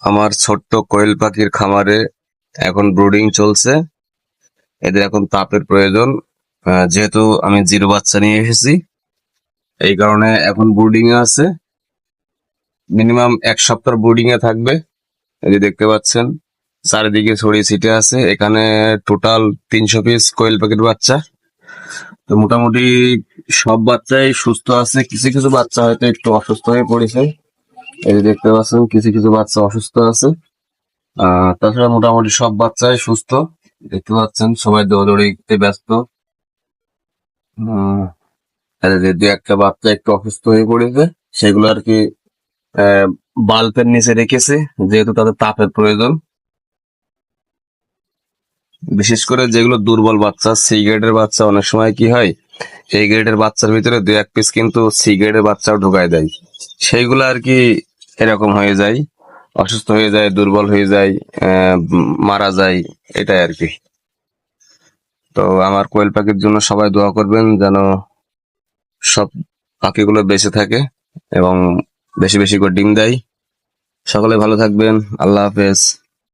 আমার ছোট্ট কোয়েল পাখির খামারে এখন ব্রুডিং চলছে। এদের এখন তাপের প্রয়োজন। যেহেতু আমি জিরো বাচ্চা নিয়ে এসেছি, এই কারণে এখন ব্রুডিং এ আছে। মিনিমাম 1 সপ্তাহ ব্রুডিং এ থাকবে। এই যে দেখতে পাচ্ছেন চারিদিকে ছড়িয়ে ছিটে আছে। এখানে টোটাল 300 পিস কোয়েল পাখির বাচ্চা। তো মোটামুটি সব বাচ্চাই সুস্থ আছে, কিছু কিছু বাচ্চা হয়তো একটু অসুস্থ হয়ে পড়েছে। এই যে দেখতে পাচ্ছেন কিছু কিছু বাচ্চা অসুস্থ আছে। তাছাড়া মোটামুটি সব বাচ্চাই সুস্থ। দেখতে পাচ্ছেন সবাই দৌড়াদৌড়িতে ব্যস্ত। উম, আর যে দু একটা বাচ্চা একটু অসুস্থ হয়ে পড়েছে, সেগুলো আর কি বাল্বের নিচে রেখেছে, যেহেতু তাদের তাপের প্রয়োজন। বিশেষ করে যেগুলো দুর্বল বাচ্চা, সি গ্রেডের বাচ্চা, অনেক সময় কি হয় এই গ্রেডের বাচ্চার ভিতরে 2-1 পিস কিন্তু সি গ্রেডের বাচ্চাও ঢুকায় দেয়। সেইগুলো আর কি এরকম হয়ে যায়, অসুস্থ হয়ে যায়, দুর্বল হয়ে যায়, মারা যায়, এটাই আর কি। তো আমার কোয়েল পাখির জন্য সবাই দোয়া করবেন যেন সব পাখিগুলো বেঁচে থাকে এবং বেশি বেশি করে ডিম দেয়। সকলে ভালো থাকবেন। আল্লাহ হাফেজ।